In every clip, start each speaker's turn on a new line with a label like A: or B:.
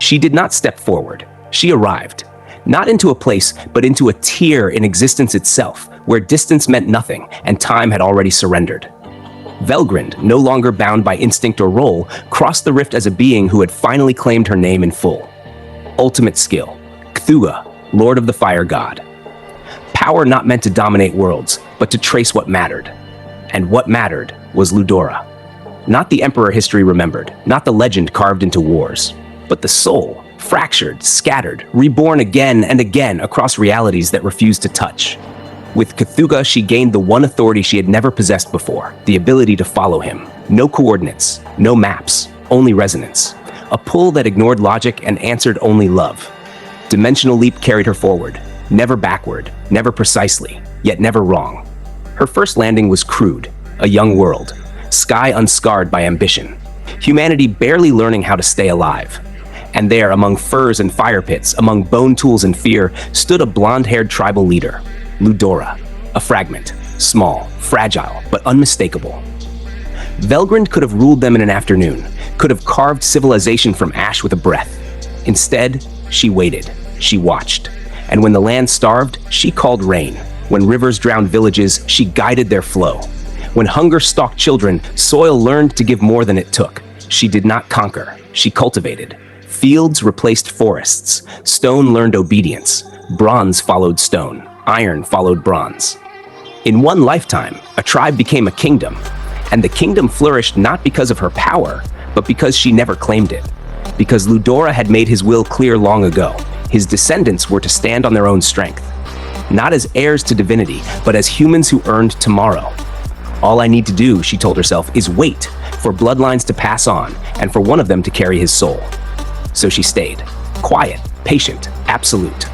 A: She did not step forward. She arrived. Not into a place, but into a tier in existence itself, where distance meant nothing and time had already surrendered. Velgrynd, no longer bound by instinct or role, crossed the rift as a being who had finally claimed her name in full. Ultimate skill, Cthugha, Lord of the Fire God. Power not meant to dominate worlds, but to trace what mattered. And what mattered was Ludora. Not the emperor history remembered, not the legend carved into wars, but the soul, fractured, scattered, reborn again and again across realities that refused to touch. With Cthugha, she gained the one authority she had never possessed before, the ability to follow him. No coordinates, no maps, only resonance. A pull that ignored logic and answered only love. Dimensional leap carried her forward, never backward, never precisely, yet never wrong. Her first landing was crude, a young world, sky unscarred by ambition, humanity barely learning how to stay alive. And there, among furs and fire pits, among bone tools and fear, stood a blonde-haired tribal leader, Ludora, a fragment, small, fragile, but unmistakable. Velgrynd could have ruled them in an afternoon, could have carved civilization from ash with a breath. Instead, she waited, she watched. And when the land starved, she called rain. When rivers drowned villages, she guided their flow. When hunger stalked children, soil learned to give more than it took. She did not conquer, she cultivated. Fields replaced forests. Stone learned obedience. Bronze followed stone. Iron followed bronze. In one lifetime, a tribe became a kingdom. And the kingdom flourished not because of her power, but because she never claimed it. Because Ludora had made his will clear long ago. His descendants were to stand on their own strength. Not as heirs to divinity, but as humans who earned tomorrow. All I need to do, she told herself, is wait for bloodlines to pass on and for one of them to carry his soul. So she stayed, quiet, patient, absolute.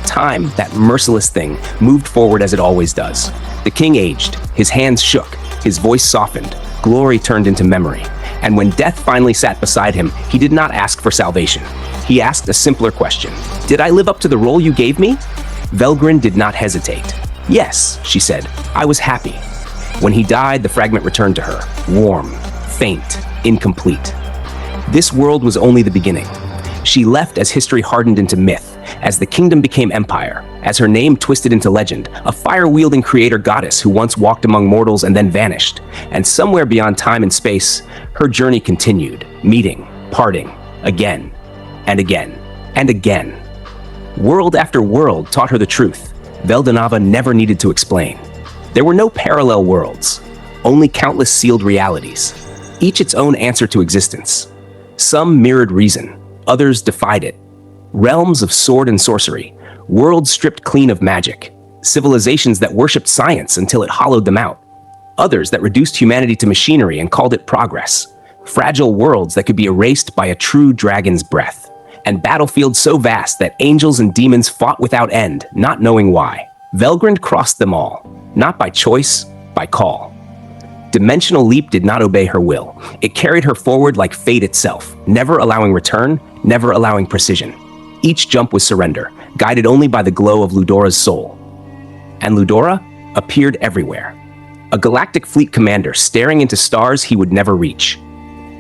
A: Time, that merciless thing, moved forward as it always does. The king aged, his hands shook, his voice softened, glory turned into memory. And when death finally sat beside him, he did not ask for salvation. He asked a simpler question. Did I live up to the role you gave me? Velgrynd did not hesitate. Yes, she said, I was happy. When he died, the fragment returned to her, warm, faint, incomplete. This world was only the beginning. She left as history hardened into myth, as the kingdom became empire, as her name twisted into legend, a fire-wielding creator goddess who once walked among mortals and then vanished. And somewhere beyond time and space, her journey continued, meeting, parting, again, and again, and again. World after world taught her the truth. Veldanava never needed to explain. There were no parallel worlds, only countless sealed realities, each its own answer to existence. Some mirrored reason, others defied it. Realms of sword and sorcery, worlds stripped clean of magic, civilizations that worshipped science until it hollowed them out, others that reduced humanity to machinery and called it progress, fragile worlds that could be erased by a true dragon's breath, and battlefields so vast that angels and demons fought without end, not knowing why. Velgrynd crossed them all, not by choice, by call. Dimensional leap did not obey her will. It carried her forward like fate itself, never allowing return, never allowing precision. Each jump was surrender, guided only by the glow of Ludora's soul. And Ludora appeared everywhere. A galactic fleet commander staring into stars he would never reach.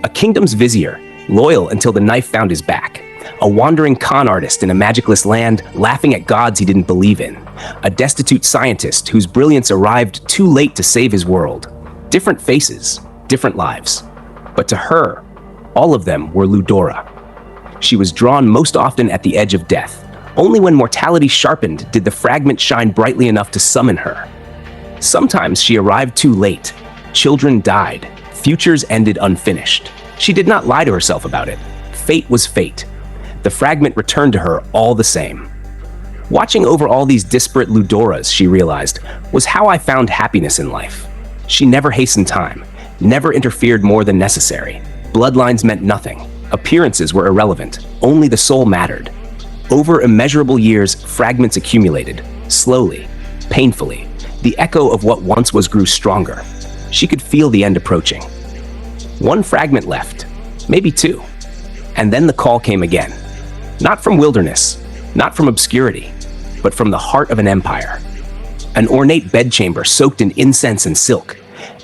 A: A kingdom's vizier, loyal until the knife found his back. A wandering con artist in a magicless land, laughing at gods he didn't believe in. A destitute scientist whose brilliance arrived too late to save his world. Different faces, different lives. But to her, all of them were Ludora. She was drawn most often at the edge of death. Only when mortality sharpened did the fragment shine brightly enough to summon her. Sometimes she arrived too late. Children died. Futures ended unfinished. She did not lie to herself about it. Fate was fate. The fragment returned to her all the same. Watching over all these disparate Ludoras, she realized, was how I found happiness in life. She never hastened time, never interfered more than necessary. Bloodlines meant nothing. Appearances were irrelevant. Only the soul mattered. Over immeasurable years, fragments accumulated, slowly, painfully. The echo of what once was grew stronger. She could feel the end approaching. One fragment left, maybe two. And then the call came again. Not from wilderness, not from obscurity, but from the heart of an empire. An ornate bedchamber soaked in incense and silk.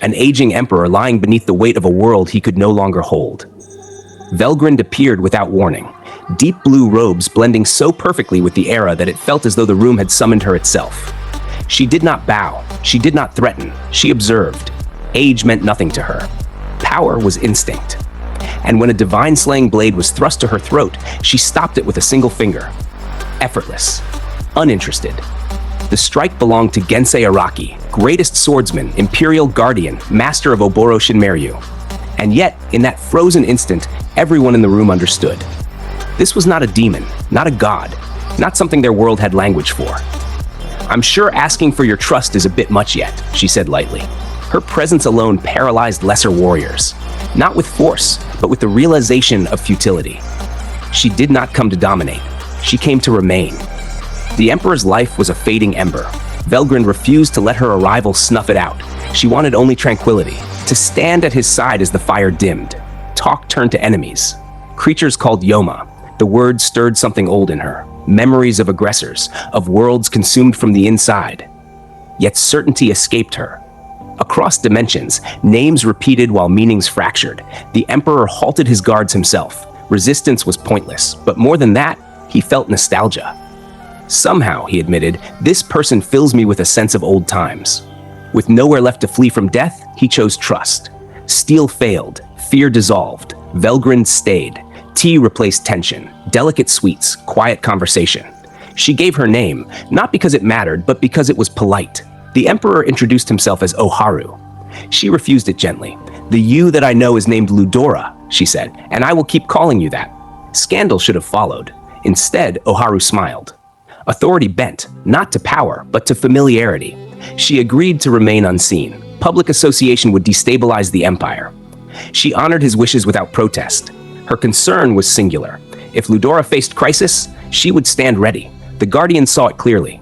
A: An aging emperor lying beneath the weight of a world he could no longer hold. Velgrynd appeared without warning, deep blue robes blending so perfectly with the era that it felt as though the room had summoned her itself. She did not bow, she did not threaten, she observed. Age meant nothing to her. Power was instinct. And when a divine-slaying blade was thrust to her throat, she stopped it with a single finger. Effortless. Uninterested. The strike belonged to Gensei Araki, greatest swordsman, imperial guardian, master of Oboro Shinmeryu. And yet, in that frozen instant, everyone in the room understood. This was not a demon, not a god, not something their world had language for. "I'm sure asking for your trust is a bit much yet," she said lightly. Her presence alone paralyzed lesser warriors, not with force, but with the realization of futility. She did not come to dominate. She came to remain. The Emperor's life was a fading ember. Velgrynd refused to let her arrival snuff it out. She wanted only tranquility, to stand at his side as the fire dimmed. Talk turned to enemies. Creatures called Yoma. The word stirred something old in her. Memories of aggressors, of worlds consumed from the inside. Yet certainty escaped her. Across dimensions, names repeated while meanings fractured. The Emperor halted his guards himself. Resistance was pointless, but more than that, he felt nostalgia. "Somehow," he admitted, "this person fills me with a sense of old times." With nowhere left to flee from death, he chose trust. Steel failed, fear dissolved, Velgrynd stayed. Tea replaced tension, delicate sweets, quiet conversation. She gave her name, not because it mattered, but because it was polite. The Emperor introduced himself as Oharu. She refused it gently. "The you that I know is named Ludora," she said, "and I will keep calling you that." Scandal should have followed. Instead, Oharu smiled. Authority bent, not to power, but to familiarity. She agreed to remain unseen. Public association would destabilize the empire. She honored his wishes without protest. Her concern was singular. If Ludora faced crisis, she would stand ready. The Guardians saw it clearly.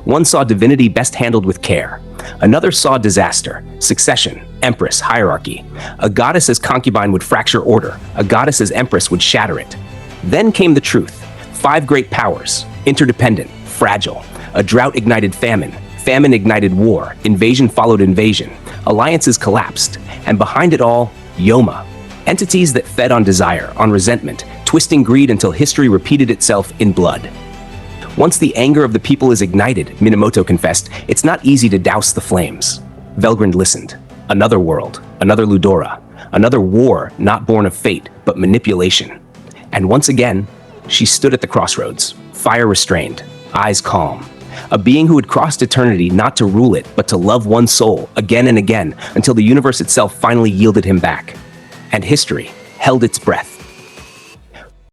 A: One saw divinity best handled with care. Another saw disaster, succession, empress, hierarchy. A goddess as concubine would fracture order. A goddess as empress would shatter it. Then came the truth. 5 great powers, interdependent, fragile. A drought ignited famine. Famine ignited war. Invasion followed invasion. Alliances collapsed. And behind it all, Yoma. Entities that fed on desire, on resentment, twisting greed until history repeated itself in blood. Once the anger of the people is ignited, Minamoto confessed, it's not easy to douse the flames. Velgrynd listened. Another world, another Ludora, another war not born of fate, but manipulation. And once again, she stood at the crossroads, fire restrained, eyes calm. A being who had crossed eternity not to rule it, but to love one soul again and again until the universe itself finally yielded him back. And history held its breath.